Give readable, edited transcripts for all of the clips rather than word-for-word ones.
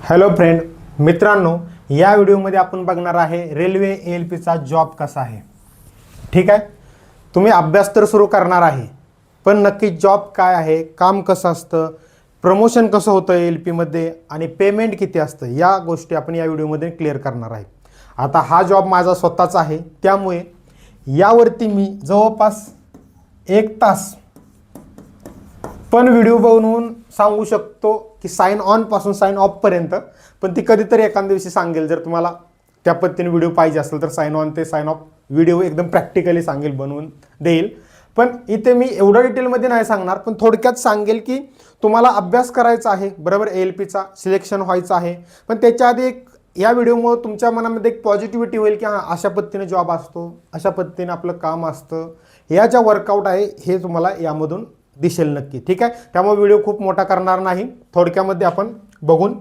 Hello friend मित्रांनो, या व्हिडिओमध्ये आपण बघणार आहे रेल्वे ALPचा जॉब कसा आहे. ठीक आहे, तुम्ही अभ्यास तर सुरू करणार आहे, पण नक्की जॉब काय आहे, काम कसं असतं, प्रमोशन कसं होतं ALPमध्ये आणि पेमेंट किती असतं, या गोष्टी आपण या व्हिडिओमध्ये क्लिअर करणार आहे. आता हा जॉब माझा स्वतःचा आहे, त्यामुळे यावरती मी जवळपास 1 तास पण व्हिडिओ बनवून सांगू शकतो की साइन ऑन पासून साइन ऑफ पर्यंत. पण ती कधीतरी एखाद्या दिवशी सांगेल, जर तुम्हाला त्या पद्धतीने व्हिडिओ पाहिजे असेल तर साइन ऑन ते साइन ऑफ व्हिडिओ एकदम प्रॅक्टिकली सांगेल, बनवून देईल. पण इथे मी एवढं डिटेलमध्ये नाही सांगणार, पण थोडक्यात सांगेल की तुम्हाला अभ्यास करायचा आहे बरोबर, ALPचा सिलेक्शन व्हायचं आहे. पण त्याच्या आधी एक या व्हिडिओमुळे तुमच्या मनामध्ये एक पॉझिटिव्हिटी होईल की हां, अशा पद्धतीने जॉब असतो, अशा पद्धतीने आपलं काम असतं, या ज्या वर्कआउट आहे हे तुम्हाला यामधून दिसेल नक्की. ठीक आहे, त्यामुळे व्हिडिओ खूप मोठा करणार नाही, थोडक्यामध्ये आपण बघून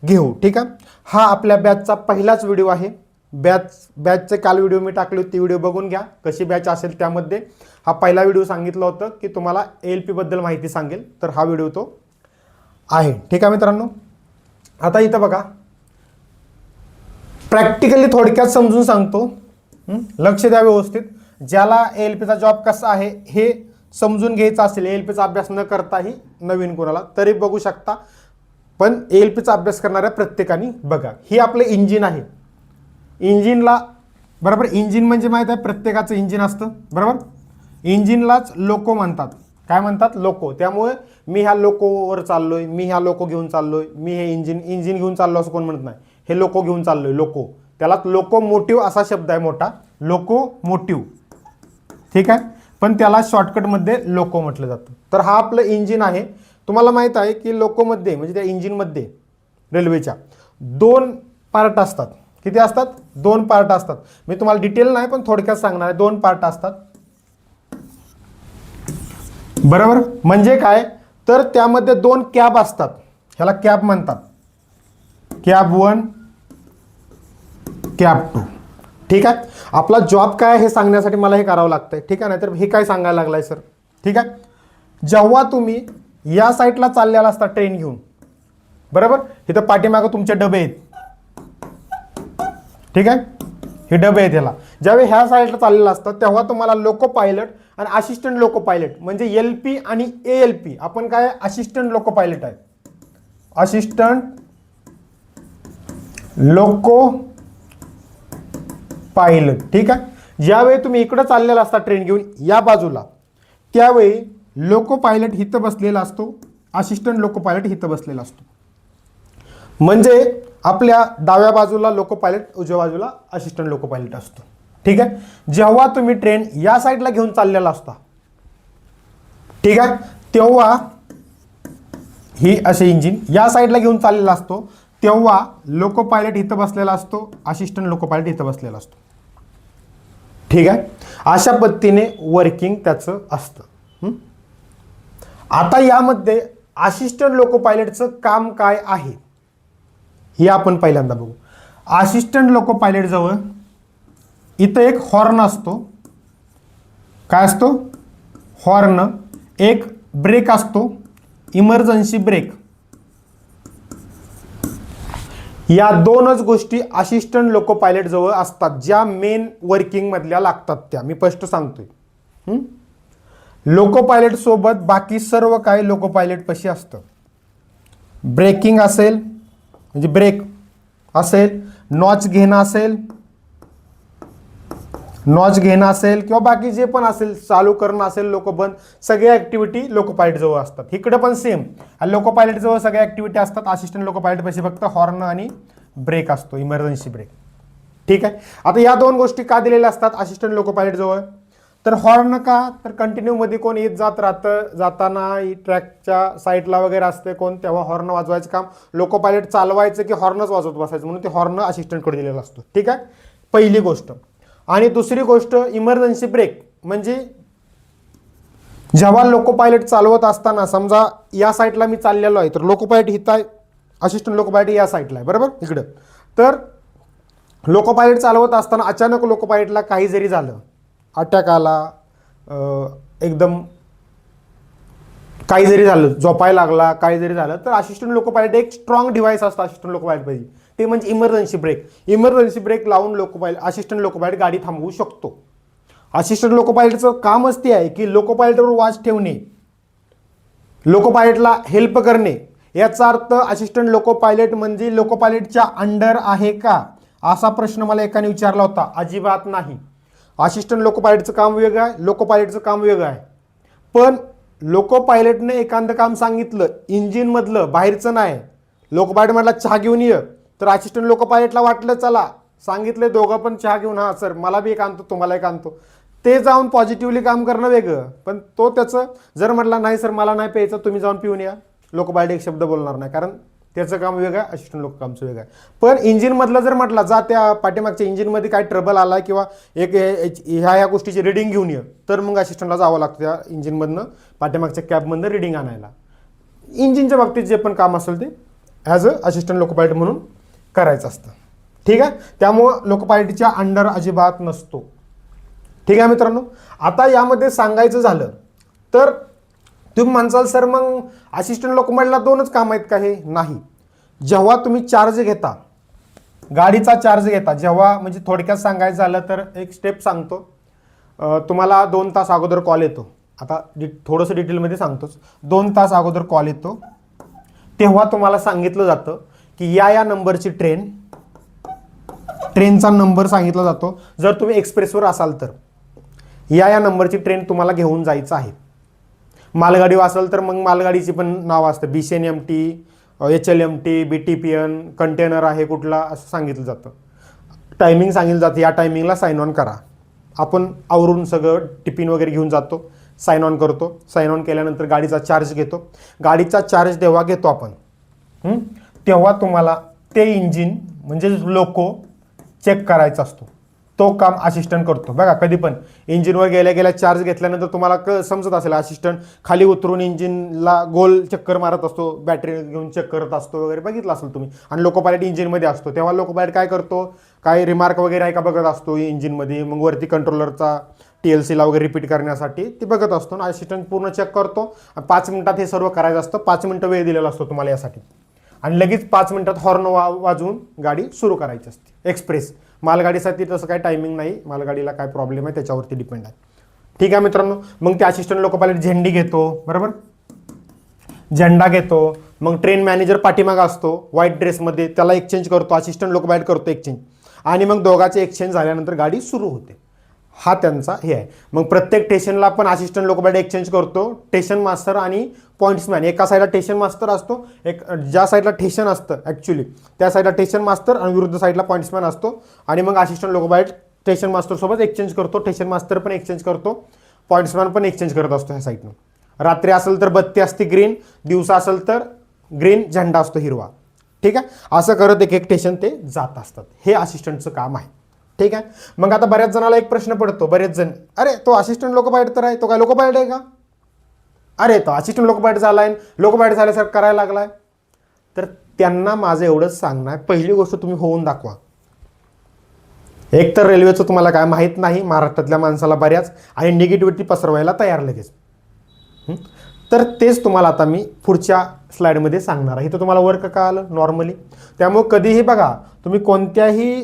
घेऊ. ठीक आहे, हा आपल्या बॅचचा पहिलाच व्हिडिओ आहे. बॅचचे काल व्हिडिओ मी टाकले होते, ती व्हिडिओ बघून घ्या कशी बॅच असेल. त्यामध्ये हा पहिला व्हिडिओ सांगितलं होतं की तुम्हाला ALP बद्दल माहिती सांगेल, तर हा व्हिडिओ तो आहे. ठीक आहे मित्रांनो, आता इथं बघा, प्रॅक्टिकली थोडक्यात समजून सांगतो, लक्ष द्या व्यवस्थित. ज्याला ALPचा जॉब कसा आहे हे समजून घ्यायचं असेल, ALPचा अभ्यास न करताही नवीन कोणाला तरी बघू शकता, पण ALPचा अभ्यास करणाऱ्या प्रत्येकाने बघा. ही आपलं इंजिन आहे. इंजिनला बरोबर, इंजिन म्हणजे माहीत आहे प्रत्येकाचं इंजिन असतं बरोबर. इंजिनलाच लोको म्हणतात. काय म्हणतात? लोको. त्यामुळे मी ह्या लोकोवर चाललोय, मी ह्या लोको घेऊन चाललोय, मी हे इंजिन घेऊन चाललो असं कोण म्हणत नाही. हे लोको घेऊन चाललोय, लोको. त्याला लोकोमोटिव्ह असा शब्द आहे मोठा, लोकोमोटिव्ह. ठीक आहे, पण त्याला शॉर्टकटमध्ये लोको म्हटलं जातं. तर हा आपलं इंजिन आहे. तुम्हाला माहीत आहे की लोकोमध्ये म्हणजे त्या इंजिनमध्ये रेल्वेच्या 2 पार्ट असतात. किती असतात? 2 पार्ट असतात. मी तुम्हाला डिटेल नाही पण थोडक्यात सांगणार आहे. 2 पार्ट असतात बरोबर. म्हणजे काय, तर त्यामध्ये 2 कॅब असतात, ह्याला कॅब म्हणतात. Cab 1, cab 2. ठीक आहे, आपला जॉब काय हे सांगण्यासाठी मला हे करावं लागतंय. ठीक आहे, नाहीतर हे काय सांगायला लागलाय सर. ठीक आहे, जेव्हा तुम्ही या साईडला चाललेला असता ट्रेन घेऊन बरोबर, इथं पाठीमागं तुमचे डबे आहेत. ठीक आहे, हे डबे आहेत. ह्याला ज्यावेळी ह्या साईडला चाललेलं असतं तेव्हा तुम्हाला लोको पायलट आणि असिस्टंट लोको पायलट म्हणजे LP आणि ALP, आपण काय असिस्टंट लोको पायलट आहे, असिस्टंट लोको पायलट. ठीक आहे, ज्यावेळी तुम्ही इकडं चाललेला असता ट्रेन घेऊन या बाजूला, त्यावेळी लोको पायलट इथं बसलेला असतो, असिस्टंट लोको पायलट इथं बसलेला असतो. म्हणजे आपल्या डाव्या बाजूला लोको पायलट, उजव्या बाजूला असिस्टंट लोको पायलट असतो. ठीक आहे, जेव्हा तुम्ही ट्रेन या साईडला घेऊन चाललेला असता, ठीक आहे, तेव्हा ही असे इंजिन या साईडला घेऊन चाललेला असतो, तेव्हा लोको पायलट इथं बसलेला असतो, असिस्टंट लोको पायलट इथं बसलेला असतो. ठीक आहे, अशा पद्धतीने वर्किंग त्याचं असतं. आता यामध्ये असिस्टंट लोको पायलटचं काम काय आहे हे आपण पहिल्यांदा बघू. असिस्टंट लोको पायलट जवळ इथं एक हॉर्न असतो. काय असतो? हॉर्न. एक ब्रेक असतो, इमर्जन्सी ब्रेक. या 2च गोष्टी असिस्टंट लोको पायलट जवळ असतात, ज्या मेन वर्किंग मधल्या लागतात. त्या मी स्पष्ट सांगतोय. लोको पायलट सोबत बाकी सर्व काही लोको पायलट पाशी असतं. ब्रेकिंग असेल म्हणजे ब्रेक असेल, नॉच घेणं असेल किंवा बाकी जे पण असेल, चालू करणं असेल, लोको बंद, सगळ्या ऍक्टिव्हिटी लोको पायलट जवळ असतात. इकडे पण सेम, लोको पायलट जवळ सगळ्या ऍक्टिव्हिटी असतात. असिस्टंट लोको पायलट पाशी फक्त हॉर्न आणि ब्रेक असतो, इमर्जन्सी ब्रेक. ठीक आहे, आता या 2 गोष्टी का दिलेल्या असतात असिस्टंट लोको पायलट जवळ? तर हॉर्न का, तर कंटिन्यू मध्ये कोण येत जात राहतं, जाताना ट्रॅकच्या साईडला वगैरे असते कोण, तेव्हा हॉर्न वाजवायचं काम लोको पायलट चालवायचं की हॉर्नच वाजवत बसायचं, म्हणून ते हॉर्न असिस्टंटकडे दिलेला असतो. ठीक आहे, पहिली गोष्ट. आणि दुसरी गोष्ट इमर्जन्सी ब्रेक, म्हणजे जेव्हा लोको पायलट चालवत असताना, समजा या साईडला मी चाललेलो आहे, तर लोको पायलट हित आहे, असिस्टंट लोको पायलट या साईडला आहे बरोबर, इकडं. तर लोको पायलट चालवत असताना अचानक लोको पायलटला काही जरी झालं, अटॅक आला, एकदम काही जरी झालं, झोपायला लागला, काही जरी झालं, तर असिस्टंट लोको पायलट एक स्ट्रॉंग डिव्हाइस असतं असिस्टंट लोको पायलट पाहिजे, ते म्हणजे इमर्जन्सी ब्रेक. इमर्जन्सी ब्रेक लावून loco pilot assistant loco pilot गाडी थांबवू शकतो. असिस्टंट लोको पायलटचं कामच ते आहे की लोको पायलटवर वॉच ठेवणे, लोको पायलटला हेल्प करणे. याचा अर्थ असिस्टंट लोको पायलट म्हणजे लोको पायलटच्या अंडर आहे का, असा प्रश्न मला एकाने विचारला होता. अजिबात नाही. असिस्टंट लोको पायलटचं काम वेगळं आहे, लोको पायलटचं काम वेगळं आहे. पण लोको पायलटने एखादं काम सांगितलं इंजिनमधलं, बाहेरचं नाही. लोको पायलट म्हटला चहा घेऊन ये, तर असिस्टंट लोको पायलटला वाटलं चला सांगितलं दोघं पण चहा घेऊन, हां सर मला बी एक आणतो तुम्हाला एक आणतो, ते जाऊन पॉझिटिव्हली काम करणं वेगळं. पण तो त्याचं जर म्हटला नाही सर मला नाही प्यायचं तुम्ही जाऊन पिऊन या, लोको पायलट एक शब्द बोलणार नाही, कारण त्याचं काम वेगळं आहे, असिस्टंट लोक कामचं वेगळं आहे. पण इंजिनमधलं जर म्हटलं जा त्या पाठीमागच्या इंजिनमध्ये काय ट्रबल आला किंवा एक ह्या गोष्टीची रिडिंग घेऊन ये, तर मग असिस्टंटला जावं लागतं त्या इंजिनमधनं पाठीमागच्या कॅबमधनं रिडिंग आणायला. इंजिनच्या बाबतीत जे पण काम असेल ते as a assistant loco pilot म्हणून करायचं असतं. ठीक आहे, त्यामुळं लोको पायलटच्या अंडर अजिबात नसतो. ठीक आहे मित्रांनो. आता यामध्ये सांगायचं झालं तर तुम्ही म्हणसाल सर मग असिस्टंट लोको पायलटला दोनच काम आहेत का, हे नाही. जेव्हा तुम्ही चार्ज घेता, गाडीचा चार्ज घेता, जेव्हा म्हणजे थोडक्यात सांगायचं झालं तर एक स्टेप सांगतो. तुम्हाला 2 तास अगोदर कॉल येतो, आता थोडंसं डिटेलमध्ये सांगतोच. 2 तास अगोदर कॉल येतो, तेव्हा तुम्हाला सांगितलं जातं की या नंबरची ट्रेनचा नंबर सांगितला जातो. जर तुम्ही एक्सप्रेसवर असाल तर या नंबरची ट्रेन तुम्हाला घेऊन जायचं आहे. मालगाडी असेल तर मग मालगाडीची पण नाव असतं, BCNMT, HLMT, BTPN, कंटेनर आहे कुठला असं सांगितलं जातं. टायमिंग सांगितलं जातं, या टायमिंगला साइन ऑन करा. आपण आवरून सगळं टिफिन वगैरे घेऊन जातो, साइन ऑन करतो. साइन ऑन केल्यानंतर गाडीचा चार्ज घेतो. गाडीचा चार्ज जेव्हा घेतो आपण तेव्हा तुम्हाला ते इंजिन म्हणजे लोको चेक करायचा असतो. तो काम असिस्टंट करतो. बघा कधी पण इंजिनवर गेल्या चार्ज घेतल्यानंतर तुम्हाला समजत असेल असिस्टंट खाली उतरून इंजिनला गोल चक्कर मारत असतो, बॅटरी घेऊन चेक करत असतो वगैरे, बघितलं असेल तुम्ही. आणि लोको पायलट इंजिनमध्ये असतो तेव्हा लोको पायलट काय करतो, काय रिमार्क वगैरे आहे का बघत असतो इंजिनमध्ये. मग वरती कंट्रोलरचा TLCला वगैरे रिपीट करण्यासाठी ते बघत असतो आणि असिस्टंट पूर्ण चेक करतो. 5 मिनिटात हे सर्व करायचं असतं. 5 मिनिटं वेळ दिलेला असतो तुम्हाला यासाठी, आणि लगेच 5 मिनिटात हॉर्न वाजवून गाडी सुरू करायची असते. एक्सप्रेस मालगाडीसाठी तसं काही टायमिंग नाही, मालगाडीला काय प्रॉब्लेम आहे त्याच्यावरती डिपेंड आहे. ठीक आहे मित्रांनो. मग ते असिस्टंट लोको पायलट झेंडी घेतो, बरोबर, झेंडा घेतो. मग ट्रेन मॅनेजर पाठीमागा असतो व्हाईट ड्रेसमध्ये, त्याला एक्सचेंज करतो, असिस्टंट लोको पायलट करतो एक्सचेंज, आणि मग दोघांचे एक्सचेंज झाल्यानंतर गाडी सुरू होते. हा त्यांचा हे आहे. मग प्रत्येक स्टेशनला पण असिस्टंट लोको पायलट एक्सचेंज करतो. स्टेशन मास्टर आणि पॉईंट्समॅन, एका साईडला स्टेशन मास्टर असतो, एक ज्या साईडला स्टेशन असतं ॲक्च्युली त्या साईडला स्टेशन मास्टर आणि विरुद्ध साईडला पॉईंट्समॅन असतो. आणि मग असिस्टंट लोको पायलट स्टेशन मास्टरसोबत एक्सचेंज करतो, स्टेशन मास्टर पण एक्सचेंज करतो, पॉईंट्समॅन पण एक्सचेंज करत असतो ह्या साईडनं. रात्री असेल तर बत्ती असते ग्रीन, दिवसा असेल तर ग्रीन झेंडा असतो हिरवा. ठीक आहे, असं करत एक स्टेशन ते जात असतात. हे असिस्टंटचं काम आहे. ठीक आहे. मग आता बऱ्याच जणाला एक प्रश्न पडतो, बरेच जण अरे तो असिस्टंट लोको पायलट तर आहे, तो काय लोको पायलट आहे का, अरे तो असिस्टंट लोको पायलट झालाय, लोको पायलट झाल्यासारखं करायला लागलाय. तर त्यांना माझं एवढंच सांगणं आहे, पहिली गोष्ट तुम्ही होऊन दाखवा. एक तर रेल्वेचं तुम्हाला काय माहीत नाही, महाराष्ट्रातल्या माणसाला बऱ्याच, आणि निगेटिव्हिटी पसरवायला तयार लगेच. तर तेच तुम्हाला आता मी पुढच्या स्लाईडमध्ये सांगणार आहे. इथं तुम्हाला वर्क का आलं नॉर्मली. त्यामुळे कधीही बघा तुम्ही कोणत्याही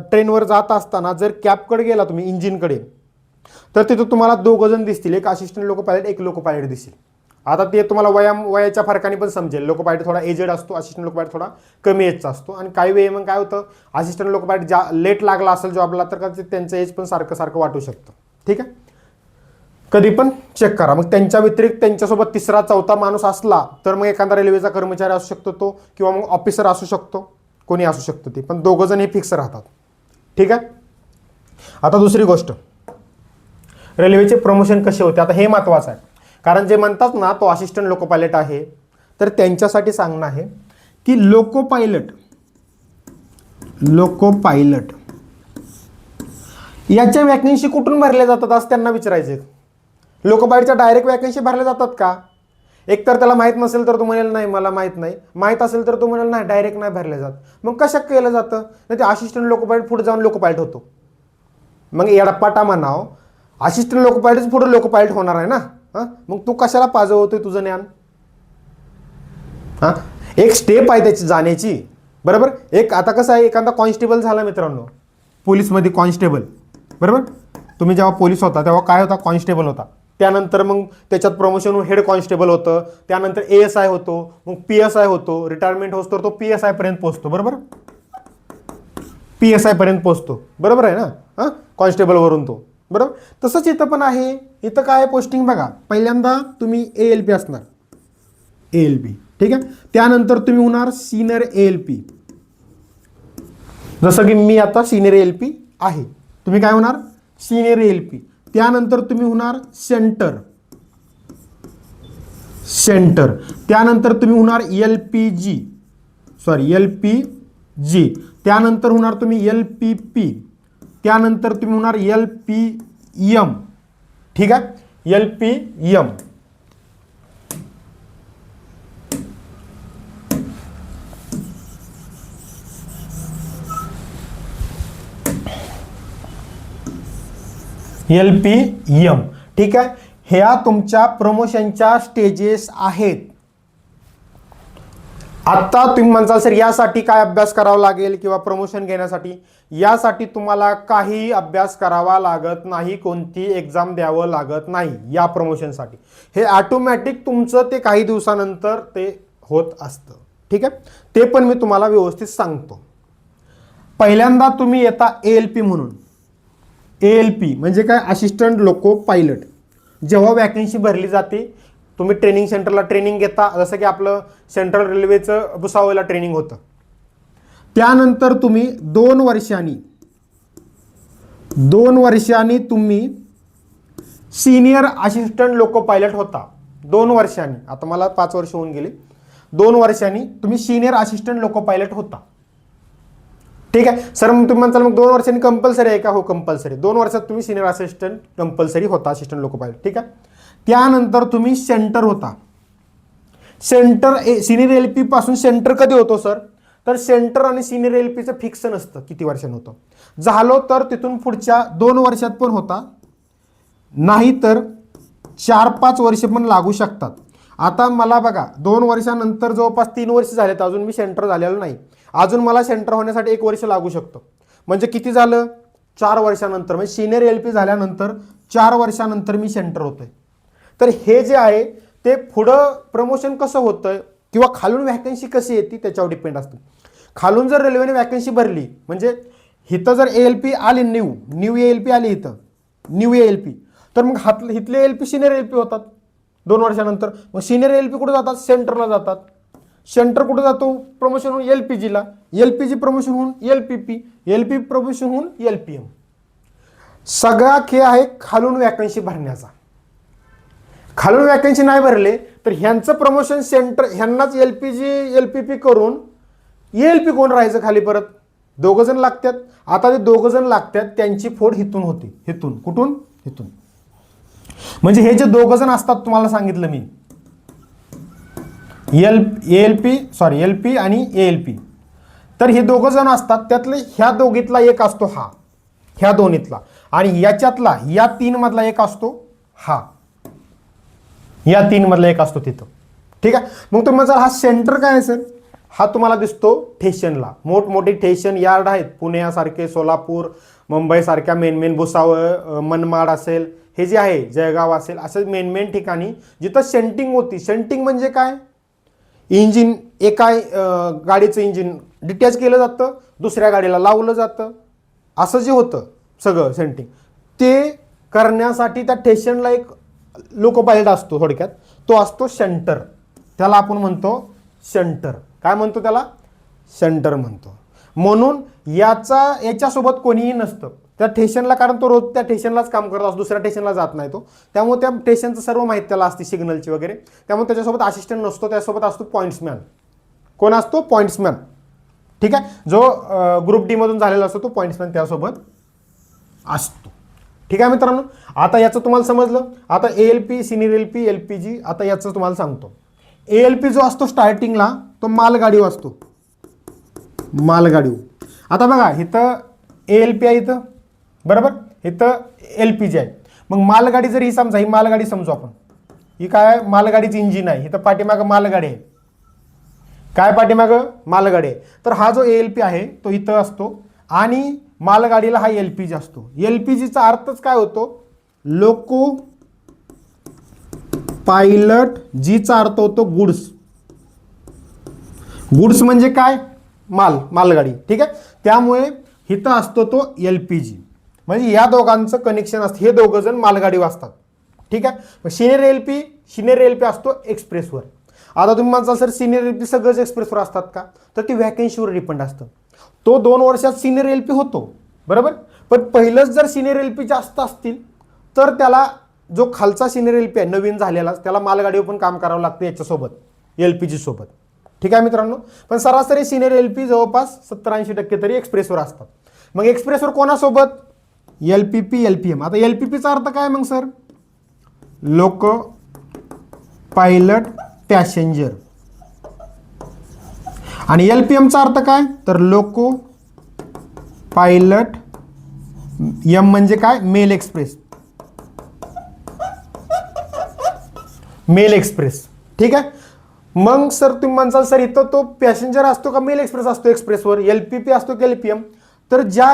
ट्रेनवर जात असताना जर कॅबकडे गेला तुम्ही इंजिनकडे, तर तिथं तुम्हाला 2 जण दिसतील, एक असिस्टंट लोको पायलट, एक लोको पायलट दिसेल. आता ते तुम्हाला वयाच्या फरकाने पण समजेल. लोको पायलट थोडा एजेड असतो, असिस्टंट लोको पायलट थोडा कमी एजचा असतो. आणि काही वेळ मग काय होतं, असिस्टंट लोको पायलट लेट लागला असेल जॉबला तर त्यांचं एज पण सारखं वाटू शकतं. ठीक आहे, कधी पण चेक करा. मग त्यांच्या व्यतिरिक्त त्यांच्यासोबत 3रा 4था माणूस असला तर मग एखादा रेल्वेचा कर्मचारी असू शकतो तो, किंवा मग ऑफिसर असू शकतो, कोणी असू शकतो ते, पण 2 जण हे फिक्स राहतात. ठीक आहे. आता दुसरी गोष्ट, रेल्वेचे प्रमोशन कसे होते. आता हे महत्त्वाचं आहे, कारण जे म्हणतात ना तो असिस्टंट लोको पायलट आहे, तर त्यांच्यासाठी सांगणं आहे की लोको पायलट याच्या वॅकन्सी कुठून भरल्या जातात असं त्यांना विचारायचे. लोको पायलटच्या डायरेक्ट वॅकन्सी भरल्या जातात का. एक तर त्याला माहीत नसेल तर तू म्हणाल नाही मला माहीत नाही, माहीत असेल तर तू म्हणाल नाही डायरेक्ट नाही भरल्या जात. मग कशा केलं जातं, नाही ते असिस्टंट लोको पायलट पुढे जाऊन लोको पायलट होतो. मग येडपाटा म्हणाव, असिस्टंट लोको पायलटच पुढे लोको पायलट होणार आहे ना, हां, मग तू कशाला पाजवतोय तुझं ज्ञान? हां, एक स्टेप आहे त्याची जाण्याची, बरोबर. एक आता कसं आहे, एखादा कॉन्स्टेबल झाला मित्रांनो, पोलीसमध्ये कॉन्स्टेबल, बरोबर. तुम्ही जेव्हा पोलीस होता तेव्हा काय होता? कॉन्स्टेबल होता. त्यानंतर मग त्याच्यात प्रमोशन होऊन हेड कॉन्स्टेबल होतं, त्यानंतर ASI होतो, मग PSI होतो, रिटायरमेंट होतो तो PSI पर्यंत पोहोचतो, बरोबर. PSI पर्यंत पोहोचतो, बरोबर आहे ना. हां, कॉन्स्टेबलवरून तो, बरोबर. तसंच इथं पण आहे. इथं काय पोस्टिंग बघा, पहिल्यांदा तुम्ही ALP असणार, ALP, ठीक आहे. त्यानंतर तुम्ही होणार सिनियर ALP, जसं की मी आता सिनियर ALP आहे. तुम्ही काय होणार? Senior ALP. त्यानंतर तुम्ही होणार सेंटर, त्यानंतर तुम्ही होणार LPG, त्यानंतर होणार तुम्ही LPP, त्यानंतर तुम्ही होणार LPM, ठीक आहे. LPM. LPM, ठीक आहे. ह्या तुमच्या प्रमोशनच्या स्टेजेस आहेत. आता तुम्ही म्हणसाल सर यासाठी काय अभ्यास करावा लागेल किंवा प्रमोशन घेण्यासाठी? यासाठी तुम्हाला काही अभ्यास करावा लागत नाही, कोणती एक्झाम द्यावं लागत नाही या प्रमोशनसाठी. हे ऑटोमॅटिक तुमचं ते काही दिवसानंतर ते होत असतं, ठीक आहे. ते पण मी तुम्हाला व्यवस्थित सांगतो. पहिल्यांदा तुम्ही येता ALP म्हणून. ALP म्हणजे काय? Assistant loco pilot. जेव्हा वॅकन्सी भरली जाते, तुम्ही ट्रेनिंग सेंटरला ट्रेनिंग घेता, जसं की आपलं सेंट्रल रेल्वेचं भुसावळला ट्रेनिंग होतं. त्यानंतर तुम्ही 2 वर्षांनी तुम्ही सिनियर असिस्टंट लोको पायलट होता. 2 वर्षांनी, आता मला 5 वर्ष होऊन गेले, 2 वर्षांनी तुम्ही सिनियर असिस्टंट लोको पायलट होता, ठीक आहे. सर मग तुम्ही म्हणताल मग 2 वर्षांनी कंपल्सरी आहे का? हो, कंपल्सरी. 2 वर्षात तुम्ही सिनियर असिस्टंट कंपल्सरी होता, असिस्टंट लोको पायलट, ठीक आहे. त्यानंतर तुम्ही सेंटर होता. सेंटर सिनियर LP पासून सेंटर कधी होतो सर? तर सेंटर आणि सिनियर LPचं फिक्स नसतं किती वर्षांनी होतं. झालो तर तिथून पुढच्या 2 वर्षात पण होता, नाही तर 4-5 वर्ष पण लागू शकतात. आता मला बघा, 2 वर्षानंतर जवळपास 3 वर्ष झालेत, अजून मी सेंटर झालेलं नाही. अजून मला सेंटर होण्यासाठी 1 वर्ष लागू शकतं. म्हणजे किती झालं? 4 वर्षानंतर, म्हणजे सिनियर LP झाल्यानंतर 4 वर्षानंतर मी सेंटर होतोय. तर हे जे आहे ते पुढं प्रमोशन कसं होतं किंवा खालून वॅकन्सी कशी येते त्याच्यावर डिपेंड असतं. खालून जर रेल्वेने वॅकन्सी भरली, म्हणजे इथं जर ALP आली, न्यू ALP आली, इथं न्यू ALP, तर मग इथले ALP सिनियर LP होतात 2 वर्षानंतर. मग सिनियर LP कुठे जातात? सेंटरला जातात. सेंटर कुठे जातो? प्रमोशन होऊन LPGला, LPG प्रमोशन होऊन LPP, LP प्रमोशन होऊन LPM. सगळा खेळ आहे खालून वॅकन्सी भरण्याचा. खालून वॅकन्सी नाही भरले तर ह्यांचं प्रमोशन सेंटर, ह्यांनाच LPG LPP करून ALP कोण राहायचं खाली? परत 2 जण लागतात. आता ते 2 जण लागतात, त्यांची फोड हिथून होती. हिथून कुठून? हिथून. म्हणजे हे जे 2 जण असतात, तुम्हाला सांगितलं मी, LP आणि ALP, तर हे 2 जण असतात. त्यातले ह्या दोघीतला एक असतो हा, ह्या दोन्हीतला, आणि याच्यातला या 3 मधला एक असतो हा, या 3 मधला एक असतो तिथं, ठीक आहे. मग तुम्ही म्हणाल हा सेंटर काय आहे सर? हा तुम्हाला दिसतो स्टेशनला. मोठमोठे स्टेशन यार्ड आहेत, पुण्यासारखे, सोलापूर, मुंबईसारख्या मेन भुसावळ, मनमाड असेल, हे जे आहे जळगाव असेल, असे मेन ठिकाणी जिथं सेंटिंग होती. सेंटिंग म्हणजे काय? इंजिन, एका गाडीचं इंजिन डिटॅच केलं जातं, दुसऱ्या गाडीला लावलं जातं, असं जे होतं सगळं सेंटिंग, ते करण्यासाठी त्या स्टेशनला एक लोको पायलट असतो. थोडक्यात तो असतो सेंटर. त्याला आपण म्हणतो सेंटर. काय म्हणतो त्याला? सेंटर म्हणतो. म्हणून याच्यासोबत कोणीही नसतं त्या स्टेशनला, कारण तो रोज त्या स्टेशनलाच काम करत असतो, दुसऱ्या स्टेशनला जात नाही तो. त्यामुळे त्या स्टेशनचं सर्व माहिती त्याला असते, सिग्नलची वगैरे. त्यामुळे त्याच्यासोबत असिस्टंट नसतो, त्यासोबत असतो पॉईंट्समॅन. कोण असतो? पॉईंट्समॅन, ठीक आहे. जो ग्रुप D मधून झालेला असतो तो पॉईंट्समॅन त्यासोबत असतो, ठीक आहे मित्रांनो. आता याचं तुम्हाला समजलं. आता ALP, सिनियर LP, LPG, आता याचं तुम्हाला सांगतो. ALP जो असतो स्टार्टिंगला, तो मालगाडीवर असतो, मालगाडीवर. आता बघा, इथं ALP आहे, इथं बरोबर, इथं LPG आहे. मग मालगाडी जर ही समजा, ही मालगाडी समजू आपण, ही काय मालगाडीचं इंजिन आहे, इथं पाठीमागं मालगाडी आहे. काय पाठीमागं मालगाडी आहे. तर हा जो ALP आहे तो इथं असतो आणि मालगाडीला हा LPG असतो. LPGचा अर्थच काय होतो, लोको पायलट, जीचा अर्थ होतो गुड्स. गुड्स म्हणजे काय, मालगाडी. ठीक आहे, त्यामुळे इथं असतो तो LPG. म्हणजे या दोघांचं कनेक्शन असतं, हे दोघं जण मालगाडी वाचतात. ठीक आहे, सिनियर LP असतो एक्सप्रेसवर. आता तुम्ही म्हणताल सर सिनियर LP सगळंच एक्सप्रेसवर असतात का, तर ती व्हॅकन्सीवर डिपेंड असतं. तो 2 वर्षात सिनियर LP होतो बरोबर, पण पहिलंच जर सिनियर LP जास्त असतील तर त्याला जो खालचा सिनियर LP आहे नवीन झालेला त्याला मालगाडीवर पण काम करावं लागतं याच्यासोबत, LPG सोबत. ठीक आहे मित्रांनो, पण सरासरी सिनियर LP जवळपास 70-80% तरी एक्सप्रेसवर असतात. मग एक्सप्रेसवर कोणासोबत, LPP LPM. आता LPPचा अर्थ काय मग सर, लोको पायलट पॅसेंजर. आणि LPMचा अर्थ काय, तर लोको पायलट, M म्हणजे काय, मेल एक्सप्रेस. Mail express. ठीक आहे, मग सर तुम्ही म्हणसाल सर इथं तो पॅसेंजर असतो का मेल एक्सप्रेस असतो एक्सप्रेसवर, LPP असतो की LPM. तर ज्या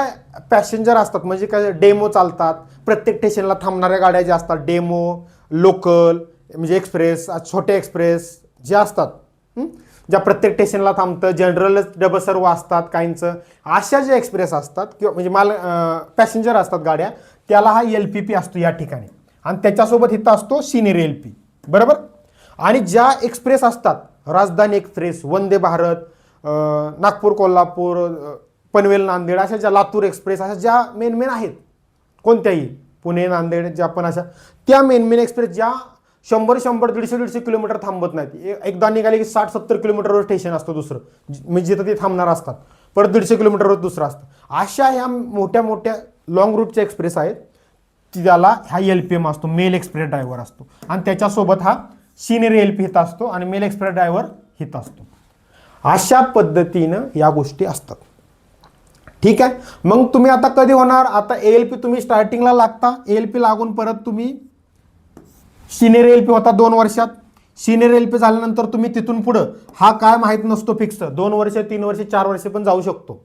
पॅसेंजर असतात म्हणजे काय, डेमो चालतात, प्रत्येक स्टेशनला थांबणाऱ्या गाड्या ज्या असतात, डेमो, लोकल म्हणजे एक्सप्रेस, छोटे एक्सप्रेस जे असतात, ज्या प्रत्येक स्टेशनला थांबतं, जनरल डबल सर्व असतात काहींचं, अशा ज्या एक्सप्रेस असतात किंवा म्हणजे पॅसेंजर असतात गाड्या, त्याला हा LPP असतो या ठिकाणी. आणि त्याच्यासोबत इथं असतो सिनियर LP बरोबर. आणि ज्या एक्सप्रेस असतात, राजधानी एक्सप्रेस, वंदे भारत, नागपूर कोल्हापूर, पनवेल नांदेड, अशा ज्या लातूर एक्सप्रेस, अशा ज्या मेन आहेत कोणत्याही, पुणे नांदेड ज्या पण अशा, त्या मेन एक्सप्रेस ज्या 100-100, 150-150 किलोमीटर थांबत नाहीत. एकदा निघाले की 60-70 किलोमीटरवर स्टेशन असतं दुसरं, म्हणजे जिथं ते थांबणार असतात, परत 150 किलोमीटरवर दुसरं असतं. अशा ह्या मोठ्या मोठ्या लॉंग रूटच्या एक्सप्रेस आहेत, त्याला हा LPM असतो, मेल एक्सप्रेस ड्रायव्हर असतो. आणि त्याच्यासोबत हा सिनियर LP इथं असतो आणि मेल एक्सप्रेस ड्रायव्हर इथं असतो. अशा पद्धतीनं या गोष्टी असतात. ठीक आहे, मग तुम्ही आता कधी होणार, आता ALP तुम्ही स्टार्टिंगला लागता, ALP लागून परत तुम्ही सिनियर LP होता 2 वर्षात. सिनियर LP झाल्यानंतर तुम्ही तिथून पुढं हा काय माहीत नसतो फिक्स, 2 वर्ष, 3 वर्ष, 4 वर्ष पण जाऊ शकतो,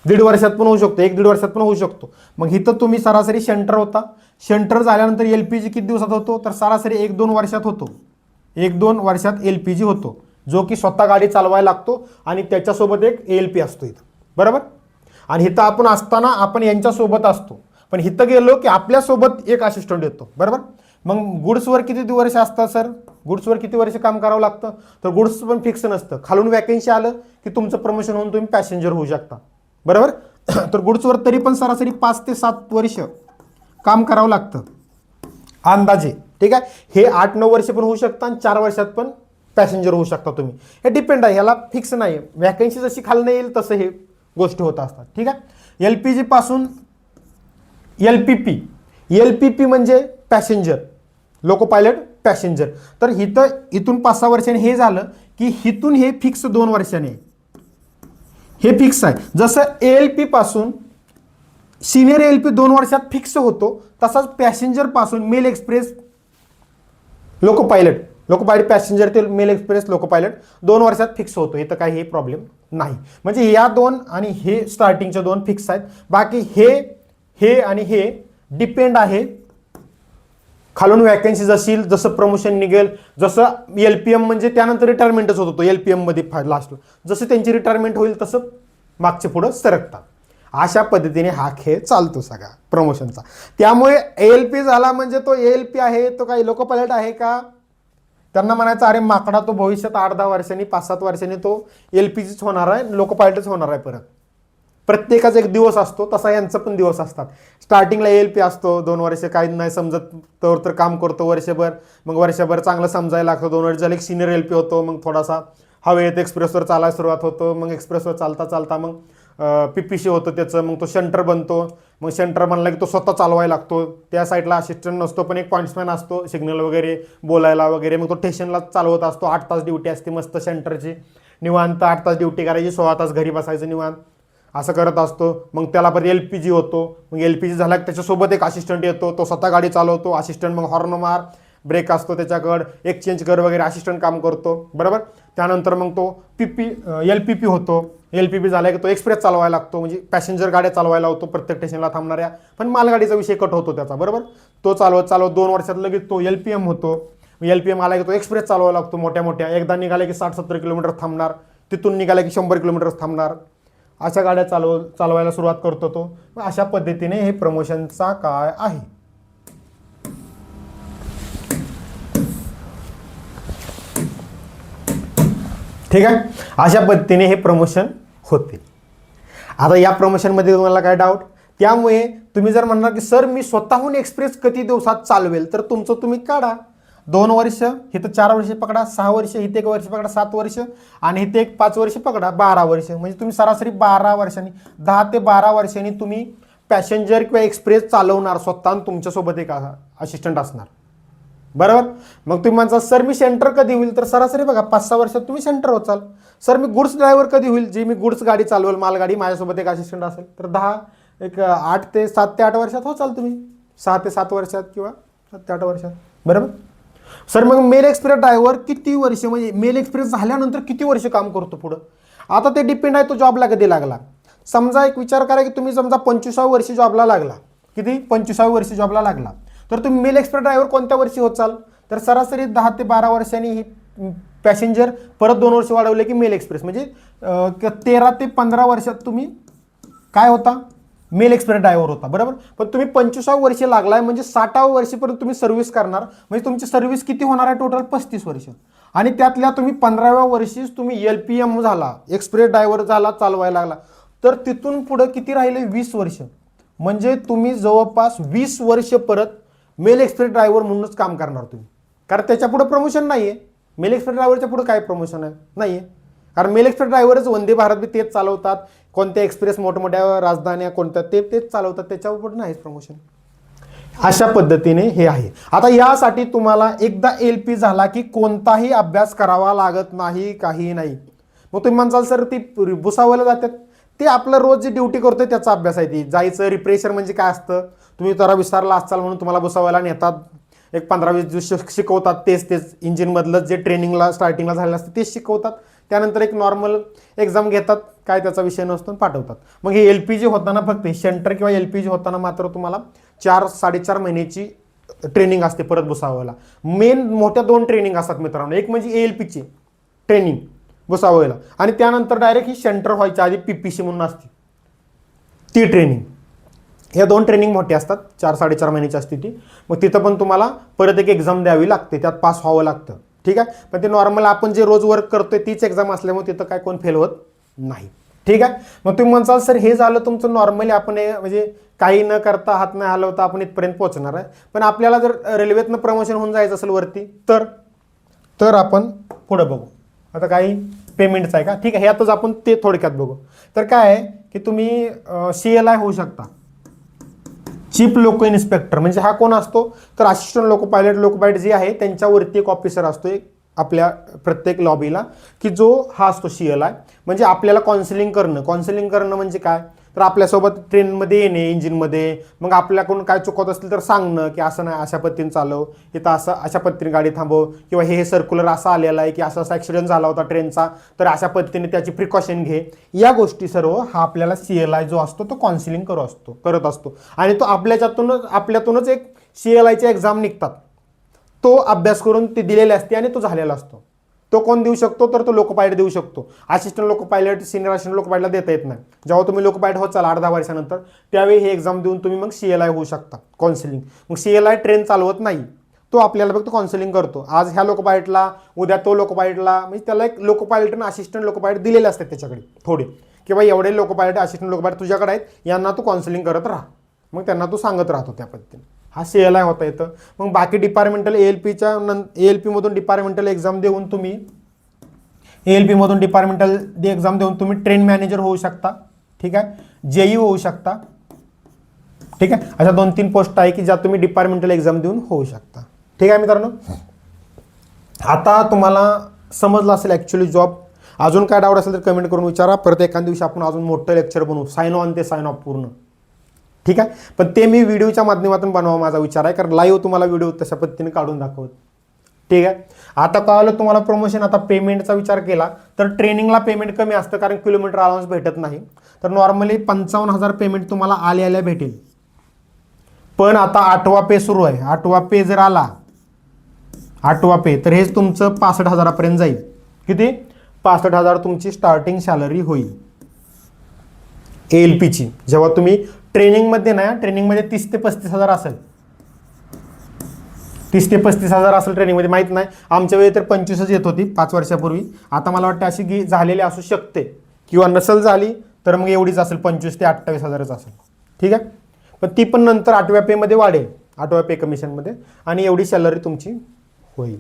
1.5 वर्षात पण होऊ शकतो, 1-1.5 वर्षात पण होऊ शकतो. मग इथं तुम्ही सरासरी शंटर होता, शंटर झाल्यानंतर LPG किती दिवसात होतो, तर सरासरी 1-2 वर्षात होतो, 1-2 वर्षात LPG होतो, जो की स्वतः गाडी चालवायला लागतो आणि त्याच्यासोबत एक ALP असतो इथं बरोबर. आणि इथं आपण असताना आपण यांच्यासोबत असतो, पण इथं गेलो की आपल्यासोबत एक असिस्टंट येतो बरोबर. मग गुड्सवर किती वर्ष असतात सर, गुड्सवर किती वर्ष काम करावं लागतं, तर गुड्स पण फिक्स नसतं, खालून वॅकन्सी आलं की तुमचं प्रमोशन होऊन तुम्ही पॅसेंजर होऊ शकता बरोबर. तर गुड्सवर तरी पण सरासरी 5 ते 7 वर्ष काम करावं लागतं अंदाजे. ठीक आहे, हे 8-9 वर्ष पण होऊ शकतं आणि 4 वर्षात पण पॅसेंजर होऊ शकता तुम्ही, हे डिपेंड आहे, ह्याला फिक्स नाही. वॅकन्सी जशी खाली येईल तसं हे गोष्टी होत असतात. ठीक आहे, LPG पासून LPP म्हणजे पॅसेंजर, लोको पायलट पॅसेंजर. तर इथून 5-6 वर्षांनी हे झालं की इथून हे फिक्स 2 वर्षांनी हे फिक्स आहे. जसं ALP पासून सिनियर LP 2 वर्षात फिक्स होतो, तसाच पॅसेंजर पासून mail express loco pilot passenger ते मेल एक्सप्रेस लोको पायलट 2 वर्षात फिक्स होतो. इथं काही हे प्रॉब्लेम नाही. म्हणजे या 2 आणि हे स्टार्टिंगचे 2 फिक्स आहेत. बाकी हे आणि हे डिपेंड आहे खालून वॅकन्सी जसं प्रमोशन निघेल, जसं LPM म्हणजे त्यानंतर रिटायरमेंटच होतो तो LPM मध्ये लास्टला, जसं त्यांची रिटायरमेंट होईल तसं मागचे पुढं सरकतात. अशा पद्धतीने हा खेळ चालतो सगळा प्रमोशनचा. त्यामुळे ALP झाला म्हणजे तो ALP आहे, तो काही लोको पायलट आहे का, त्यांना म्हणायचं अरे माकडा, तो भविष्यात 8-10 वर्षांनी 5-7 वर्षांनी तो LPGच होणार आहे, लोको पायलटच होणार आहे. परत प्रत्येकाचा एक दिवस असतो, तसा यांचा पण दिवस असतात. स्टार्टिंगला ALP असतो, 2 वर्ष काही नाही समजत तर काम करतो वर्षभर, मग वर्षभर चांगलं समजायला लागतं, 2 वर्ष झाले की सिनियर LP होतो, मग थोडासा हवेत एक्सप्रेसवर चालायला सुरुवात होतो, मग एक्सप्रेसवर चालता मग PPC होतं त्याचं, मग तो शंटर बनतो, मग शंटर बनला की तो स्वतः चालवायला लागतो, त्या साईडला असिस्टंट नसतो पण एक पॉईंट्समॅन असतो सिग्नल वगैरे बोलायला वगैरे, मग तो स्टेशनला चालवत असतो. 8 तास ड्युटी असते मस्त शंटरची, निवांत 8 तास ड्युटी करायची, 16 तास घरी बसायचं निवांत, असं करत असतो. मग त्याला परत LPG होतो, मग LPG झाला की त्याच्यासोबत एक असिस्टंट येतो, तो स्वतः गाडी चालवतो, असिस्टंट मग हॉर्न मार, ब्रेक असतो त्याच्याकडं, एक्सचेंज कर वगैरे असिस्टंट काम करतो बरोबर. त्यानंतर मग तो LPP होतो. LPP झाला की तो एक्सप्रेस चालवायला लागतो, म्हणजे पॅसेंजर गाड्या चालवायला होतो प्रत्येक स्टेशनला थांबणाऱ्या, पण मालगाडीचा विषय कट होतो त्याचा बरोबर. तो चालवत 2 वर्षात लगेच तो LPM होतो. LPM आला की तो एक्सप्रेस चालवायला लागतो मोठ्या मोठ्या, एकदा निघाला की 60-70 किलोमीटर थांबणार, तिथून निघाला की 100 किलोमीटर थांबणार, अशा गाड्या चालवायला सुरुवात करतो तो. अशा पद्धतीने हे प्रमोशनचा काळ आहे. ठीक आहे, अशा पद्धतीने हे प्रमोशन होते. आता या प्रमोशनमध्ये तुम्हाला काय डाऊट, त्यामुळे तुम्ही जर म्हणणार की सर मी स्वतःहून एक्सप्रेस किती दिवसात चालवेल, तर तुमचं तुम्ही काढा. 2 वर्ष, इथं 4 वर्ष पकडा, 6 वर्ष, इथे 1 वर्ष पकडा, 7 वर्ष, आणि इथे 5 वर्ष पकडा, 12 वर्ष. म्हणजे तुम्ही सरासरी 12 वर्षांनी, 10 ते 12 वर्षांनी तुम्ही पॅसेंजर किंवा एक्सप्रेस चालवणार स्वतः, तुमच्यासोबत एक असिस्टंट असणार बरोबर. मग तुम्ही म्हणता सर मी सेंटर कधी होईल, तर सरासरी बघा 5-6 वर्षात तुम्ही सेंटर होचाल. सर मी गुड्स ड्रायव्हर कधी होईल, जी मी गुड्स गाडी चालवेल, मालगाडी, माझ्यासोबत एक असिस्टंट असेल, तर 7 ते 8 वर्षात होचाल तुम्ही, 6 ते 7 वर्षात किंवा 7 ते 8 वर्षात बरोबर. सर मग मेल एक्सप्रेस ड्रायव्हर किती वर्ष, म्हणजे मेल एक्सप्रेस झाल्यानंतर किती वर्ष काम करतो पुढं, आता ते डिपेंड आहे तो जॉबला कधी लागला. समजा एक विचार करा की तुम्ही समजा 25व्या वर्षी जॉबला लागला, किती 25व्या वर्षी जॉबला लागला, तर तुम्ही मेल एक्सप्रेस ड्रायव्हर कोणत्या वर्षी होत चाल, तर सरासरी 10 ते 12 वर्षांनी ही पॅसेंजर, परत 2 वर्ष वाढवले की मेल एक्सप्रेस, म्हणजे 13 ते 15 वर्षात तुम्ही काय होता, मेल एक्सप्रेस ड्रायव्हर होता बरोबर. पण तुम्ही 25व्या वर्षी लागलाय म्हणजे 60व्या वर्षीपर्यंत तुम्ही सर्व्हिस करणार, म्हणजे तुमची सर्व्हिस किती होणार आहे टोटल 35 वर्ष. आणि त्यातल्या तुम्ही 15व्या वर्षीच तुम्ही LPM झाला, एक्सप्रेस ड्रायव्हर झाला, चालवायला लागला, तर तिथून पुढं किती राहिले 20 वर्ष. म्हणजे तुम्ही जवळपास 20 वर्ष परत मेल एक्सप्रेस ड्रायव्हर म्हणूनच काम करणार तुम्ही, कारण त्याच्या पुढे प्रमोशन नाही आहे. मेल एक्सप्रेस ड्रायव्हरच्या पुढे काय प्रमोशन आहे, नाही आहे. कारण मेल एक्सप्रेस ड्रायव्हरच वंदे भारत बी तेच चालवतात, कोणत्या एक्सप्रेस मोठमोठ्या राजधान्या कोणत्या तेच चालवतात, त्याच्यावर पुढे नाहीच प्रमोशन. अशा पद्धतीने हे आहे. आता यासाठी तुम्हाला एकदा LP झाला की कोणताही अभ्यास करावा लागत नाही, काही नाही. मग तुम्ही म्हणसाल सर ती भुसावळला जातात, ते आपलं रोज जी ड्युटी करतोय त्याचा अभ्यास आहे. ती जायचं, रिफ्रेशर म्हणजे काय असतं तुम्ही जरा विसरला असाल म्हणून तुम्हाला भुसावळला नेतात, एक 15-20 दिवस शिकवतात, तेच इंजिनमधलं जे ट्रेनिंगला स्टार्टिंगला झालेलं असतं तेच शिकवतात. त्यानंतर एक नॉर्मल एक्झाम घेतात, काय त्याचा विषय नसतो, पाठवतात. मग हे LPG होताना फक्त सेंटर किंवा LPG होताना मात्र तुम्हाला 4-4.5 महिन्याची ट्रेनिंग असते परत भुसावळला. मेन मोठ्या 2 ट्रेनिंग असतात मित्रांनो, एक म्हणजे ALPची ट्रेनिंग भुसावळला, आणि त्यानंतर डायरेक्ट ही सेंटर व्हायच्या आधी PPC म्हणून असते ती ट्रेनिंग. या 2 ट्रेनिंग मोठे असतात, 4-4.5 महिन्याची असते ती. मग तिथं पण तुम्हाला परत एक एक्झाम द्यावी लागते, त्यात पास व्हावं लागतं. ठीक आहे, पण ते नॉर्मल आपण जे रोज वर्क करतोय तीच एक्झाम असल्यामुळे तिथं काय कोण फेल होत नाही. ठीक आहे, मग तुम्ही म्हणसाल सर हे झालं तुमचं नॉर्मली, आपण म्हणजे काही न करता हात नाही हलवता आपण इथपर्यंत पोहोचणार आहे. पण आपल्याला जर रेल्वेतनं प्रमोशन होऊन जायचं असेल वरती, तर आपण पुढं बघू. आता काही पेमेंटचं आहे का, ठीक आहे, ह्यातच आपण ते थोडक्यात बघू. तर काय आहे की तुम्ही CLI होऊ शकता, चीफ लोको इन्स्पेक्टर. म्हणजे हा कोण असतो, तर असिस्टंट लोको पायलट जे आहे त्यांच्यावरती एक ऑफिसर असतो एक आपल्या प्रत्येक लॉबीला, की जो हा असतो CLI. म्हणजे आपल्याला काउन्सिलिंग करणं म्हणजे काय, तर आपल्यासोबत ट्रेनमध्ये येणे, इंजिनमध्ये, मग आपल्याकडून काय चुकत असतील तर सांगणं की असं नाही, अशा पद्धतीने चालव, इथं असं अशा पद्धतीने गाडी थांबव, किंवा हे सर्क्युलर असं आलेलं आहे की असा ॲक्सिडेंट झाला होता ट्रेनचा, तर अशा पद्धतीने त्याची प्रिकॉशन घे. या गोष्टी सर्व हा आपल्याला CLI जो असतो तो काउन्सिलिंग करत असतो. आणि तो आपल्यातूनच एक CLIचे एक्झाम निघतात, तो अभ्यास करून ते दिलेले असते आणि तो झालेला असतो. तो कोण देऊ शकतो, तर तो लोको पायलट देऊ शकतो. Assistant loco pilot, senior assistant loco पायलटला देता येत नाही. जेव्हा तुम्ही लोको पायलट होत चाल 8-10 वर्षानंतर, त्यावेळी हे एक्झाम देऊन तुम्ही मग CLI होऊ शकता, काउन्सिलिंग. मग CLI ट्रेन चालवत नाही, तो आपल्याला फक्त काउन्सिलिंग करतो. आज ह्या लोको पायलटला, उद्या तो लोको पायलटला, म्हणजे त्याला एक लोको पायलट आणि असिस्टंट लोको पायलट दिलेले असतात त्याच्याकडे थोडे, किंवा एवढे loco pilot assistant loco pilot तुझ्याकडे आहेत, यांना तू काउन्सिलिंग करत राहा. मग त्यांना तू सांगत राहतो त्या पद्धतीने. हा CLI होता येतं. मग बाकी डिपार्टमेंटल ALP मधून डिपार्टमेंटल एक्झाम देऊन तुम्ही एक्झाम देऊन तुम्ही ट्रेन मॅनेजर होऊ शकता. ठीक आहे, JE होऊ शकता. ठीक आहे, अशा 2-3 पोस्ट आहे की ज्या तुम्ही डिपार्टमेंटल एक्झाम देऊन होऊ शकता. ठीक आहे मित्रांनो, आता तुम्हाला समजलं असेल ॲक्च्युली जॉब. अजून काय डाऊट असेल तर कमेंट करून विचारा. परत एखाद्या दिवशी आपण अजून मोठं लेक्चर बनवू, साइन ऑन ते साइन ऑफ पूर्ण. ठीक आहे. पण ते मी व्हिडिओच्या माध्यमातून बनवा माझा विचार आहे, कारण लाईव्ह तुम्हाला व्हिडिओ तशा पद्धतीने काढून दाखवत. ठीक आहे. आता कळलं तुम्हाला प्रमोशन. आता पेमेंटचा विचार केला तर ट्रेनिंगला पेमेंट कमी असतं, कारण किलोमीटर अलाउन्स भेटत नाही. तर नॉर्मली 55,000 पेमेंट तुम्हाला आल्या भेटेल. पण आता 8वा पे सुरू आहे. 8वा पे जर आला, 8वा पे, तर हेच तुमचं 65,000पर्यंत जाईल. किती? 65,000 तुमची स्टार्टिंग सॅलरी होईल ALPची. जेव्हा तुम्ही ट्रेनिंगमध्ये ना, ट्रेनिंगमध्ये 30 ते 35,000 असेल. 30 ते 35,000 असेल ट्रेनिंगमध्ये, माहीत नाही. आमच्या वेळी तर 25च येत होती 5 वर्षापूर्वी. आता मला वाटतं अशी झालेली असू शकते, किंवा नसेल झाली तर मग एवढीच असेल, 25 ते 28,000च असेल. ठीक आहे. पण ती पण नंतर 8व्या पेमध्ये वाढेल, 8व्या पे कमिशनमध्ये, आणि एवढी सॅलरी तुमची होईल.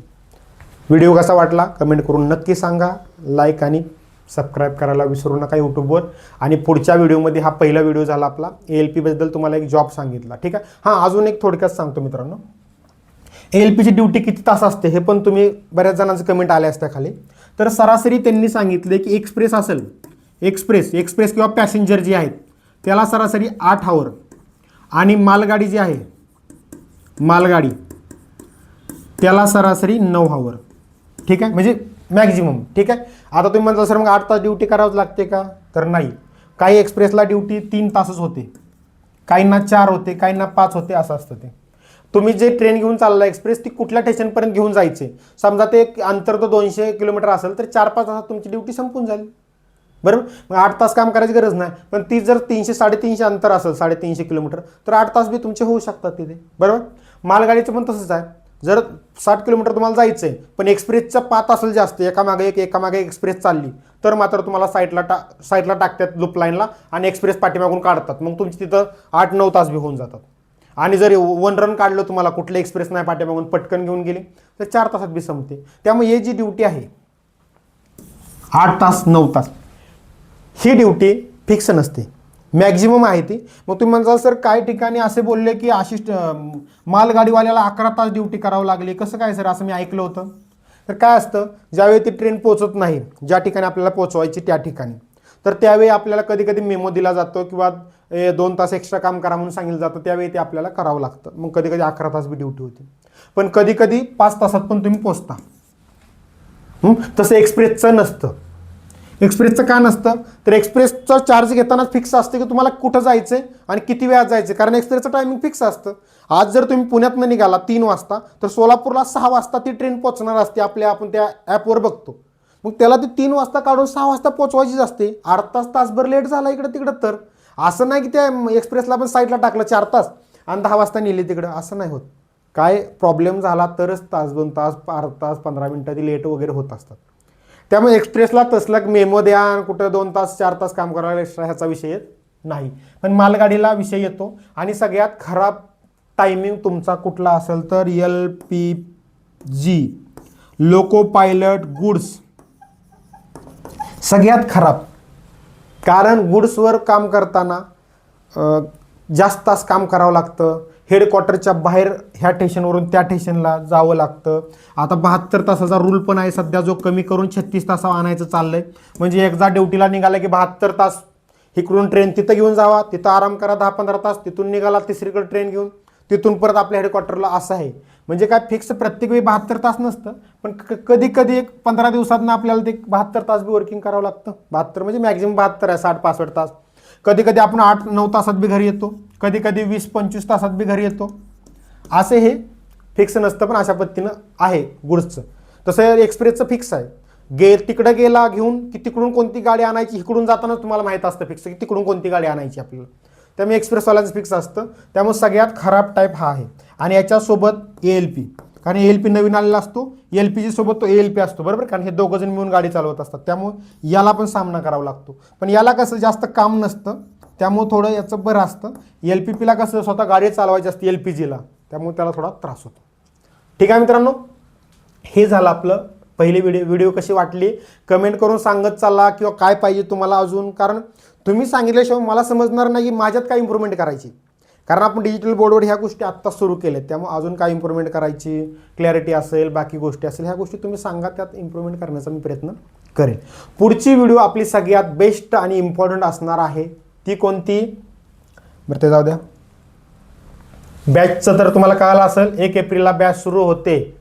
व्हिडिओ कसा वाटला कमेंट करून नक्की सांगा. लाईक आणि सबस्क्राईब करायला विसरू नका यूट्यूबवर. आणि पुढच्या व्हिडिओमध्ये, हा पहिला व्हिडिओ झाला आपला ALPबद्दल तुम्हाला एक जॉब सांगितला. ठीक आहे. हां, अजून एक थोडक्यात सांगतो मित्रांनो. ALPची ड्युटी किती तास असते हे पण तुम्ही बऱ्याच जणांचे कमेंट आले असत्या खाली. तर सरासरी त्यांनी सांगितले की एक्सप्रेस असेल, एक्सप्रेस किंवा पॅसेंजर जी आहेत त्याला सरासरी 8 आवर, आणि मालगाडी जी आहे, मालगाडी त्याला सरासरी 9 आवर. ठीक आहे, म्हणजे मॅक्झिमम. ठीक आहे. आता तुम्ही म्हणता सर मग 8 तास ड्युटी करावंच लागते का? तर नाही. काही एक्सप्रेसला ड्युटी 3 तासच होते, काहींना 4 होते, काहींना 5 होते, असं असतं ते. तुम्ही जे ट्रेन घेऊन चालला एक्सप्रेस, ती कुठल्या स्टेशनपर्यंत घेऊन जायचे, समजा ते अंतर तो 200 किलोमीटर असेल तर 4-5 तासात तुमची ड्युटी संपून जाईल. बरोबर. मग 8 तास काम करायची गरज नाही. पण ती जर 300-350 अंतर असेल, 350 किलोमीटर, तर 8 तास बी तुमचे होऊ शकतात तिथे. बरोबर. मालगाडीचं पण तसंच आहे. जर 60 किलोमीटर तुम्हाला जायचं आहे, पण एक्सप्रेसचा पाथ असेल जास्त, एकामागे एक एक्सप्रेस चालली, तर मात्र तुम्हाला साईडला टाकतात लूप लाईनला, आणि एक्सप्रेस पाठीमागून काढतात. मग तुमची तिथं 8-9 तास बी होऊन जातात. आणि जर 1 रन काढलं तुम्हाला, कुठलं एक्सप्रेस नाही पाठीमागून पटकन घेऊन गेली, तर 4 तासात बी संपते. त्यामुळे ही जी ड्युटी आहे 8 तास 9 तास, ही ड्युटी फिक्स नसते, मॅक्झिमम आहे ती. मग तुम्ही म्हणता सर काही ठिकाणी असे बोलले की मालगाडीवाल्याला 11 तास ड्युटी करावं लागली, कसं काय सर, असं मी ऐकलं होतं. तर काय असतं, ज्यावेळी ती ट्रेन पोहोचत नाही ज्या ठिकाणी आपल्याला पोहोचवायची त्या ठिकाणी, तर त्यावेळी आपल्याला कधी कधी मेमो दिला जातो, किंवा 2 तास एक्स्ट्रा काम करा म्हणून सांगितलं जातं, त्यावेळी ते आपल्याला करावं लागतं. मग कधी कधी 11 तास बी ड्युटी होती, पण कधी कधी 5 तासात पण तुम्ही पोचता. तसं एक्सप्रेसचं नसतं. एक्सप्रेसचं का नसतं, तर एक्सप्रेसचा चार्ज घेतानाच फिक्स असते की तुम्हाला कुठं जायचं आहे आणि किती वेळात जायचं आहे, कारण एक्सप्रेसचं टायमिंग फिक्स असतं. आज जर तुम्ही पुण्यातनं निघाला 3 वाजता, तर सोलापूरला 6 वाजता ती ट्रेन पोहोचणार असते. आपण त्या ॲपवर बघतो. मग त्याला ती 3 वाजता काढून 6 वाजता पोहोचवायचीच असते. 8 तासभर लेट झाला इकडं तिकडं, तर असं नाही की त्या एक्सप्रेसला पण साईडला टाकलं 4 तास आणि 10 वाजता नेली तिकडं, असं नाही होत. काय प्रॉब्लेम झाला तरच तास 2 तास 4 तास 15 मिनटं ती लेट वगैरे होत असतात. त्यामुळे एक्सप्रेसला तसलं मेमो द्या, कुठं 2 तास 4 तास काम करायला एक्स्ट्रा, ह्याचा विषय येत नाही. पण मालगाडीला विषय येतो. आणि सगळ्यात खराब टायमिंग तुमचा कुठला असेल तर LPG, लोको पायलट गुड्स, सगळ्यात खराब. कारण गुड्सवर काम करताना जास्त तास काम करावं लागतं. हेडक्वार्टरच्या बाहेर ह्या स्टेशनवरून त्या स्टेशनला जावं लागतं. आता 72 तासाचा रूल पण आहे सध्या, जो कमी करून 36 तासावर आणायचं चाललंय. म्हणजे एकदा ड्युटीला निघाला की 72 तास इकडून ट्रेन तिथं घेऊन जावा, तिथं आराम करा 10-15 तास, तिथून निघाला तिसरीकडे ट्रेन घेऊन, तिथून परत आपल्या हेडक्वार्टरला, असं आहे. म्हणजे काय फिक्स प्रत्येक वेळी 72 तास नसतं, पण कधी कधी एक 15 दिवसातनं आपल्याला ते 72 तास बी वर्किंग करावं लागतं. 72 म्हणजे मॅक्झिमम 72 आहे, 60-65 तास. कधी कधी आपण 8-9 तासात बी घरी येतो, कधी कधी 20-25 तासात बी घरी येतो. असे हे फिक्स नसतं, पण अशा पद्धतीनं आहे गुड्सचं. तसं एक्सप्रेसचं फिक्स आहे. तिकडं गेला घेऊन की तिकडून कोणती गाडी आणायची, इकडून जाताना तुम्हाला माहीत असतं फिक्स की तिकडून कोणती गाडी आणायची आपल्याला. त्यामुळे एक्सप्रेसवाल्यांचं फिक्स असतं. त्यामुळे सगळ्यात खराब टाईप हा आहे. आणि याच्यासोबत ALP, कारण ALP नवीन आलेला असतो, LPG सोबत तो ALP असतो, बरोबर. कारण हे दोघं जण मिळून गाडी चालवत असतात, त्यामुळे याला पण सामना करावा लागतो. पण याला कसं जास्त काम नसतं, त्यामुळे थोडं याचं बरं असतं. LPPला कसं स्वतः गाडी चालवायची असते LPGला, त्यामुळे त्याला थोडा त्रास होतो. ठीक आहे मित्रांनो, हे झालं आपलं पहिली व्हिडिओ कशी वाटली कमेंट करून सांगत चालला, किंवा काय पाहिजे तुम्हाला अजून, कारण तुम्ही सांगितल्याशिवाय मला समजणार नाही की माझ्यात काय इम्प्रूव्हमेंट करायची. कारण आपण डिजिटल बोर्डवर ह्या गोष्टी आत्ताच सुरू केल्यात, त्यामुळे अजून काय इम्प्रूव्हमेंट करायची, क्लॅरिटी असेल, बाकी गोष्टी असेल, ह्या गोष्टी तुम्ही सांगा, त्यात इम्प्रूव्हमेंट करण्याचा मी प्रयत्न करेन. पुढची व्हिडिओ आपली सगळ्यात बेस्ट आणि इम्पॉर्टंट असणार आहे. ती कोणती, बरं ते जाऊ द्या. बॅचचं तर तुम्हाला कळालं असेल, 1 एप्रिलला बॅच सुरू होते.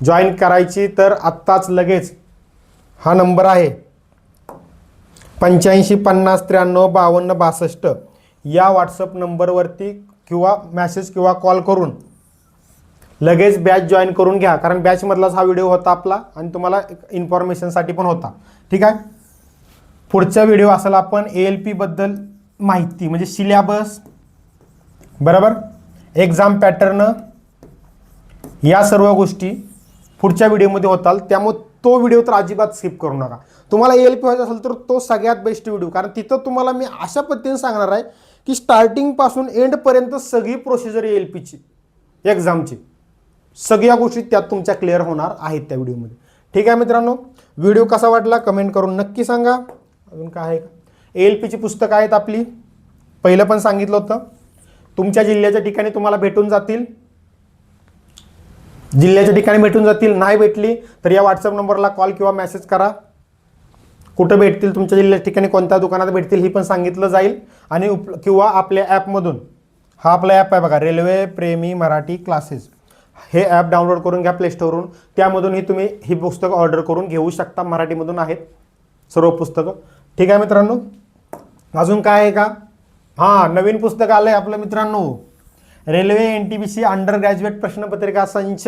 जॉईन करायची तर आत्ताच लगेच हा नंबर आहे 8550935252 या व्हॉट्सअप नंबरवरती किंवा मॅसेज किंवा कॉल करून लगेच बॅच जॉईन करून घ्या. कारण बॅचमधलाच हा व्हिडिओ होता आपला आणि तुम्हाला इन्फॉर्मेशनसाठी पण होता. ठीक आहे. पुढचा व्हिडिओ असेल आपण ALP बद्दल माहिती म्हणजे सिलेबस, बरोबर, एक्झाम पॅटर्न, या सर्व गोष्टी पुढच्या व्हिडिओमध्ये होताल. त्यामुळे तो व्हिडिओ तर अजिबात स्किप करू नका. तुम्हाला ALP व्हायचं असेल तर तो सगळ्यात बेस्ट व्हिडिओ, कारण तिथं तुम्हाला मी अशा पद्धतीने सांगणार आहे की स्टार्टिंगपासून एंडपर्यंत सगळी प्रोसिजर ALPची एक्झामची सगळ्या गोष्टी त्यात तुमच्या क्लिअर होणार आहेत त्या व्हिडिओमध्ये. ठीक आहे मित्रांनो, व्हिडिओ कसा वाटला कमेंट करून नक्की सांगा. अजून काय आहे का? ALPची पुस्तकं आहेत आपली, पहिलं पण सांगितलं होतं, तुमच्या जिल्ह्याच्या ठिकाणी तुम्हाला भेटून जातील. जिल्ह्याच्या ठिकाणी भेटून जातील, नाही भेटली तर या व्हॉट्सअप नंबरला कॉल किंवा मेसेज करा. कुठं भेटतील, तुमच्या जिल्ह्याच्या ठिकाणी कोणत्या दुकानात भेटतील ही पण सांगितलं जाईल. आणि किंवा आपल्या ॲपमधून, हा आपला ॲप आहे बघा, रेल्वे प्रेमी मराठी क्लासेस, हे ॲप डाउनलोड करून घ्या प्ले स्टोरवरून. त्यामधूनही तुम्ही ही पुस्तकं ऑर्डर करून घेऊ शकता. मराठीमधून आहेत सर्व पुस्तकं. ठीक आहे मित्रांनो, अजून काय आहे का? हां, नवीन पुस्तक आलं आहे आपलं मित्रांनो, रेल्वे NTPC अंडर ग्रॅज्युएट प्रश्नपत्रिका संच.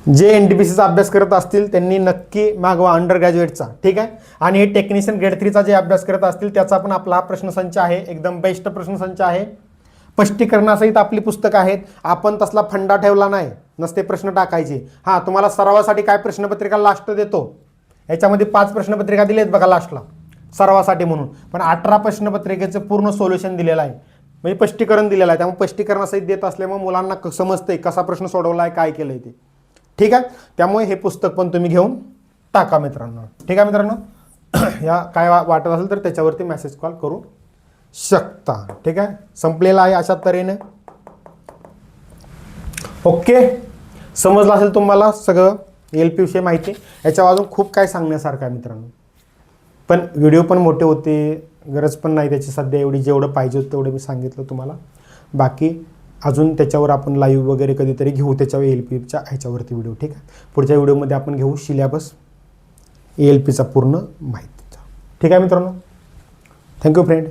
जे NTPCचा अभ्यास करत असतील त्यांनी नक्की मागवा अंडर ग्रॅज्युएटचा. ठीक आहे. आणि हे टेक्निशियन ग्रेड 3चा जे अभ्यास करत असतील त्याचा पण आपला हा प्रश्नसंच आहे, एकदम बेस्ट प्रश्नसंच आहे. स्पष्टीकरणासहित आपली पुस्तकं आहेत. आपण तसला फंडा ठेवला नाही, नसते प्रश्न टाकायचे. हां, तुम्हाला सरावासाठी काय प्रश्नपत्रिका लास्ट देतो, याच्यामध्ये 5 प्रश्नपत्रिका दिलेत बघा लास्टला सरावासाठी म्हणून, पण 18 प्रश्नपत्रिकेचं पूर्ण सोल्युशन दिलेलं आहे, म्हणजे स्पष्टीकरण दिलेलं आहे. त्यामुळे स्पष्टीकरणासहित देत असल्यामुळे मुलांना समजतंय कसा प्रश्न सोडवला आहे, काय केलं आहे ते. ठीक आहे. त्यामुळे हे पुस्तक पण तुम्ही घेऊन टाका मित्रांनो. ठीक आहे मित्रांनो, या काय वाटत असेल तर त्याच्यावरती मेसेज कॉल करू शकता. ठीक आहे. संपलेला आहे अशा तऱ्हेने. ओके, समजलं असेल तुम्हाला सगळं ALP विषयी माहिती. याच्यावर अजून खूप काय सांगण्यासारखं आहे मित्रांनो, पण व्हिडिओ पण मोठे होते, गरज पण नाही त्याची सध्या एवढी. जेवढं पाहिजे होतं तेवढं मी सांगितलं तुम्हाला. बाकी अजून त्याच्यावर आपण लाईव्ह वगैरे कधीतरी घेऊ त्याच्यावर ALPच्या ह्याच्यावरती व्हिडिओ. ठीक आहे. पुढच्या व्हिडिओमध्ये आपण घेऊ सिलेबस ALPचा पूर्ण माहितीचा. ठीक आहे मित्रांनो, थँक्यू फ्रेंड.